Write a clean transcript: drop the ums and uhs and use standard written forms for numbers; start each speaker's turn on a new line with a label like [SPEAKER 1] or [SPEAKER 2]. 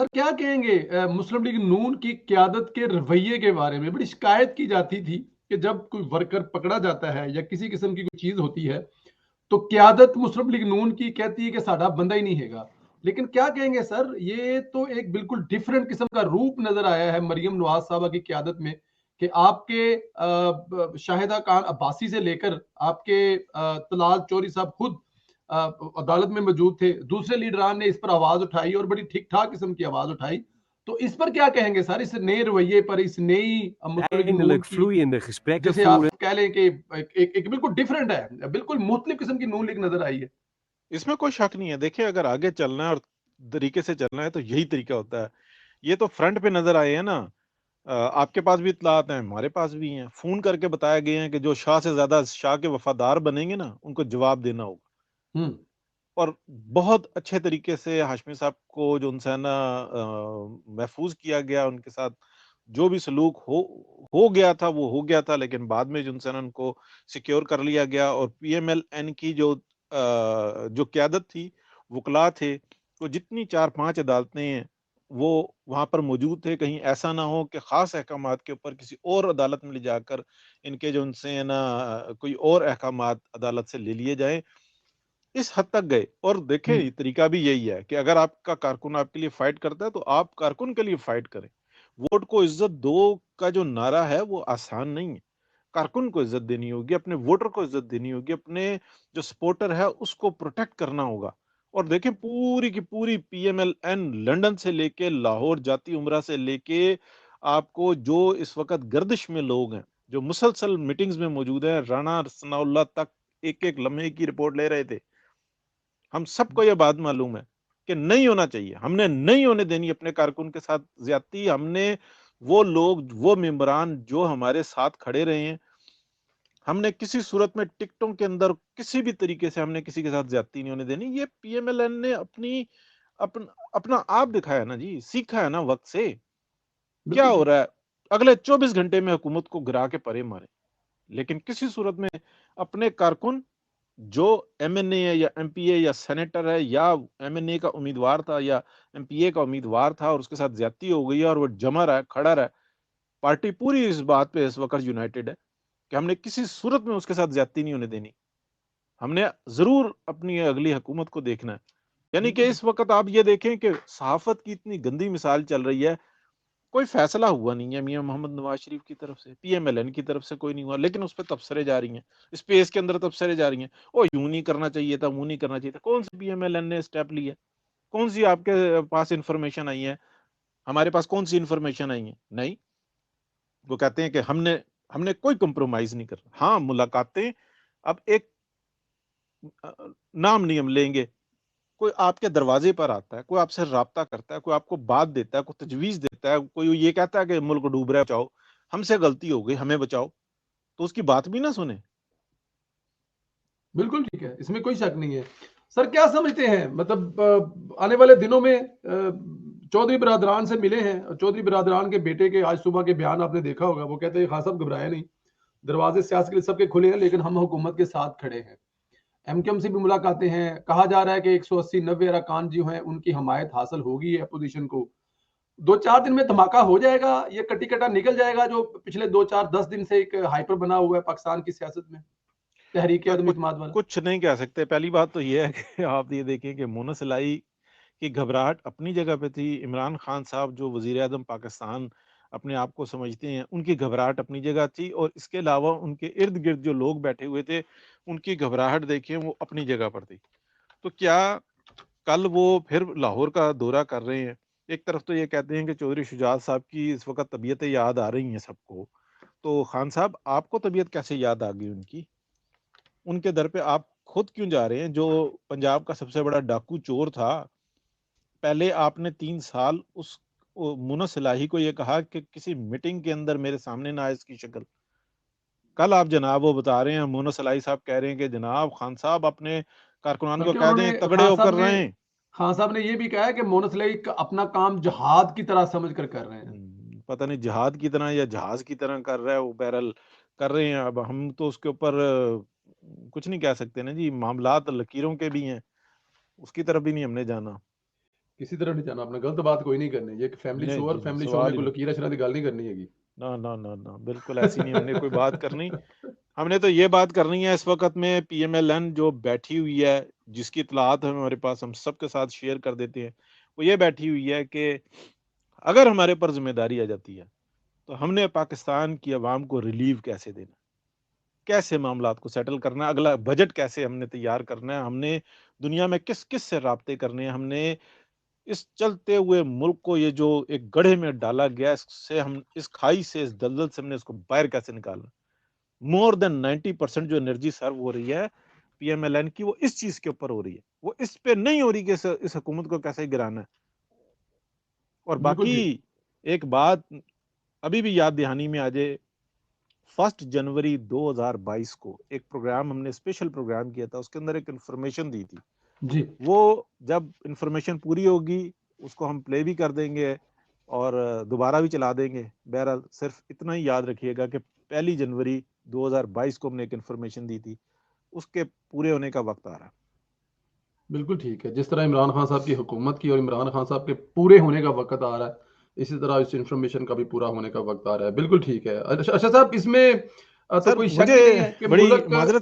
[SPEAKER 1] Sir क्या कहेंगे मुस्लिम league नून की क़यादत के रवैये के बारे में? बड़ी शिकायत की जाती थी कि जब कोई वर्कर पकड़ा जाता है या किसी किस्म की कोई चीज़ होती है, तो क़यादत मुस्लिम लीग नून की कहती है कि साडा बंदा ही नहीं हैगा। लेकिन क्या कहेंगे सर, ये तो एक बिल्कुल डिफरेंट किस्म का रूप नज़र आया है मरियम नवाज़ साहबा की क़यादत में कि आपके शाहिदा खान अब्बासी से लेकर आपके तलाल चौधरी साहब खुद अदालत में मौजूद थे। दूसरे लीडरान ने इस पर आवाज़ उठाई और बड़ी ठीक-ठाक किस्म की आवाज़ उठाई। तो इस पर क्या कहेंगे सर, इस नए रवैये पर, इस नई मुस्लिम लीग नून
[SPEAKER 2] Eindelijk
[SPEAKER 1] की,
[SPEAKER 2] vloeiende gesprekken
[SPEAKER 1] जिसे आप
[SPEAKER 2] voeren.
[SPEAKER 1] कह लें कि एक बिल्कुल डिफरेंट है, बिल्कुल मुख्तलिफ किस्म की नून लीग नज़र आई है।
[SPEAKER 3] इसमें कोई शक नहीं है। देखिए, अगर आगे चलना है और तरीके से चलना है तो यही तरीका होता है। ये तो फ्रंट पे नज़र आए हैं ना। आपके पास भी इत्तलात हैं, हमारे पास भी हैं। फ़ोन करके बताया गए हैं कि जो शाह से ज़्यादा शाह के वफ़ादार बनेंगे ना, उनको जवाब देना होगा।
[SPEAKER 1] हुँ।
[SPEAKER 3] और बहुत अच्छे तरीके से हाशमी साहब को जो उनसे है ना महफूज़ किया गया, उनके साथ जो भी सलूक हो गया था, वो हो गया था, लेकिन बाद में जो उनसे है ना उनको सिक्योर कर लिया गया और पीएमएलएन की जो क़यादत थी, वुकला थे, वो जितनी 4-5 अदालतें हैं, वो वहाँ पर मौजूद थे। कहीं ऐसा ना हो कि ख़ास अहकामात के ऊपर किसी और अदालत में ले जाकर इनके जो उनसे है ना कोई और अहकामात अदालत से ले लिए जाएँ। इस हद तक गए और देखें
[SPEAKER 1] हुँ।
[SPEAKER 3] ये तरीका भी यही है कि अगर आपका कारकुन आपके लिए फाइट करता है तो आप कारकुन के लिए फाइट करें। वोट को इज्जत दो का जो नारा है वो आसान नहीं है। कारकुन को इज्जत देनी होगी, अपने वोटर को इज्जत देनी होगी, अपने जो सपोर्टर है उसको प्रोटेक्ट करना होगा। और देखें पूरी की पूरी पीएमएलएन लंदन से लेके लाहौर जाती उम्रा से लेके आपको जो इस वक़्त गर्दिश में लोग हैं, जो मुसलसल मीटिंग्स में मौजूद हैं, राणा सनाउल्लाह तक एक-एक लम्हे की रिपोर्ट ले रहे थे। हम सबको ये बात मालूम है कि नहीं होना चाहिए। हमने नहीं होने देनी अपने कारकुन के साथ ज़्यादती। हमने वो लोग, वो मेंबरान जो हमारे साथ खड़े रहे हैं, हमने किसी सूरत में टिकटों के अंदर किसी भी तरीके से हमने किसी के साथ ज़्यादती नहीं होने देनी। ये पीएमएलएन ने अपना आप दिखाया ना जी, सीखा है ना वक़्त से। क्या
[SPEAKER 1] बिल्कुल
[SPEAKER 3] हो
[SPEAKER 1] ठीक।
[SPEAKER 3] रहा है? अगले 24 घंटे में हुकूमत को गिरा के परे मारें। लेकिन किसी सूरत में अपने कारकुन जो एमएनए है या एमपीए या सेनेटर है या एमएनए का उम्मीदवार था या एमपीए का उम्मीदवार था और उसके साथ ज्यादती हो गई है और वो जमा रहा है, खड़ा रहा है। पार्टी पूरी इस बात पे इस वक्त यूनाइटेड है कि हमने किसी सूरत में उसके साथ ज्यादती नहीं होने देनी। हमने जरूर अपनी अगली हुकूमत को देखना है। यानी कि
[SPEAKER 1] बिल्कुल ठीक।
[SPEAKER 3] इस वक्त आप ये देखें कि सहाफत की इतनी गंदी मिसाल चल रही है। कोई फैसला हुआ नहीं है मियां मोहम्मद नवाज शरीफ की तरफ से, पीएमएलएन की तरफ से कोई नहीं हुआ, लेकिन उस पर तबसरे जा रही हैं, स्पेस के अंदर तबसरे जा रही हैं। ओ यूं नहीं करना चाहिए था, वो नहीं करना चाहिए था। कौन सी पीएमएलएन ने स्टेप लिया? कौन सी आपके पास इंफॉर्मेशन आई है? हमारे पास कौन सी इंफॉर्मेशन आई है? नहीं। वो कहते हैं कि हमने हमने कोई कंप्रोमाइज नहीं कर रहा। हाँ, मुलाकातें अब एक नाम नियम लेंगे। कोई आपके दरवाजे पर आता है, कोई आपसे राब्ता करता है, कोई आपको बात देता है, कोई तजवीज़ देता है, कोई ये कहता है कि मुल्क डूब रहा है बचाओ, हमसे गलती हो गई, हमें बचाओ, तो उसकी बात भी ना सुने।
[SPEAKER 1] बिल्कुल ठीक है, इसमें कोई शक नहीं है। सर क्या समझते हैं मतलब आने वाले दिनों में चौधरी बिरादरान से मिले हैं और चौधरी बिरादरान के बेटे के आज सुबह के बयान आपने देखा होगा, वो कहते हैं खान साहब घबराएं नहीं, दरवाजे सियासत के लिए सबके खुले हैं लेकिन हम हुकूमत के साथ खड़े हैं। एमकेएम से भी मुलाकातें हैं, कहा जा रहा है कि 180-90 अरकान जो हैं उनकी हमायत हासिल होगी है अपोजिशन को। 2-4 दिन में धमाका हो जाएगा, ये कटी-कटा निकल जाएगा जो पिछले 2-4-10 दिन से एक हाइपर बना हुआ है पाकिस्तान की सियासत में, तहरीक
[SPEAKER 3] या
[SPEAKER 1] अदम
[SPEAKER 3] कुछ
[SPEAKER 1] इत्मीनाद वाला।
[SPEAKER 3] कुछ नहीं कह सकते। पहली बात तो ये है कि आप ये देखिए कि मोना सिलाई की घबराहट अपनी जगह पे थी। इमरान खान साहब जो वज़ीर-ए-आज़म पाकिस्तान अपने आप को समझते हैं, उनकी घबराहट अपनी जगह थी और इसके अलावा उनके इर्द-गिर्द जो लोग बैठे हुए थे, उनकी घबराहट देखिए वो अपनी जगह पर थी। तो क्या कल वो फिर लाहौर का दौरा कर रहे हैं? एक तरफ तो ये कहते हैं कि चौधरी शुजात साहब की इस वक़्त तबीयतें याद आ रही हैं सबको। तो खान साहब आपको तबीयत कैसे याद आ गई उनकी? उनके दर पे आप खुद क्यों जा रहे हैं? जो पंजाब का सबसे बड़ा डाकू चोर था, पहले आपने 3 साल उस मुन्ना सिलाही को ये कहा कि किसी मीटिंग के अंदर मेरे सामने ना आए इसकी शक्ल। कल आप जनाब वो बता रहे हैं, मुन्ना सिलाही साहब कह रहे हैं कि जनाब खान साहब अपने कारकुनान को
[SPEAKER 1] बल्कि
[SPEAKER 3] कह
[SPEAKER 1] उन्होंने
[SPEAKER 3] दें तगड़े होकर रहें।
[SPEAKER 1] खान साहब ने ये भी कहा है कि मोनस लाइक अपना काम जिहाद की तरह समझ कर कर रहे हैं।
[SPEAKER 3] पता नहीं जिहाद की तरह या जहाज की तरह कर रहा है वो, बहरहाल कर रहे हैं। अब हम तो उसके ऊपर कुछ नहीं कह सकते ना जी, मामलात लकीरों के भी हैं, उसकी तरफ भी नहीं हमने जाना।
[SPEAKER 1] किसी तरह नहीं जाना, आपने गलत बात कोई नहीं करनी, ये फैमिली
[SPEAKER 3] नहीं
[SPEAKER 1] शो और
[SPEAKER 3] जी,
[SPEAKER 1] फैमिली शो
[SPEAKER 3] सवाल
[SPEAKER 1] में
[SPEAKER 3] ही
[SPEAKER 1] कोई
[SPEAKER 3] नहीं।
[SPEAKER 1] लकीर अशरा की गल नहीं करनी हैगी।
[SPEAKER 3] ना ना ना ना, बिल्कुल ऐसी नहीं हमने कोई बात करनी। हमने तो ये बात करनी है इस वक्त में, पीएमएलएन जो बैठी हुई है, जिसकी इतलात हमारे पास हम सबके साथ शेयर कर देते हैं, वो ये बैठी हुई है कि अगर हमारे पर जिम्मेदारी आ जाती है तो हमने पाकिस्तान की आवाम को रिलीव कैसे देना, कैसे मामलात को सेटल करना है, अगला बजट कैसे हमने तैयार करना है, हमने दुनिया में किस किस से राब्ते करने हैं, हमने इस चलते हुए मुल्क को, ये जो एक गड्ढे में डाला गया, इससे हम, इस खाई से, इस दलदल से हमने इसको बाहर कैसे निकालना। मोर देन 90% जो एनर्जी सर्व हो रही है पीएमएलएन की, वो इस चीज के ऊपर हो रही है, वो इस पे नहीं हो रही कि इस हुकूमत को कैसे गिराना है। और
[SPEAKER 1] बिल्कुल
[SPEAKER 3] बाकी
[SPEAKER 1] ठीक।
[SPEAKER 3] एक बात अभी भी याद दहानी में आ जाए, 1 जनवरी 2022 को एक प्रोग्राम हमने, स्पेशल प्रोग्राम किया था, उसके अंदर एक इंफॉर्मेशन दी थी।
[SPEAKER 1] जी
[SPEAKER 3] वो जब इंफॉर्मेशन पूरी होगी उसको हम प्ले भी कर देंगे और दोबारा भी चला देंगे। बहरहाल सिर्फ इतना ही याद रखिएगा कि 1 जनवरी 2022 को हमने एक इंफॉर्मेशन दी थी, उसके पूरे होने का वक्त आ रहा है।
[SPEAKER 1] बिल्कुल ठीक है, जिस तरह इमरान खान साहब की हुकूमत की और इमरान खान साहब के पूरे होने का वक्त आ रहा है, इसी तरह इस इंफॉर्मेशन का भी पूरा होने का वक्त आ रहा है। बिल्कुल ठीक है। अच्छा अच्छा साहब, इसमें तो
[SPEAKER 3] सर
[SPEAKER 1] कोई शक
[SPEAKER 3] मुझे
[SPEAKER 1] ही नहीं है कि
[SPEAKER 3] बड़ी
[SPEAKER 1] मुल्क
[SPEAKER 3] माजरत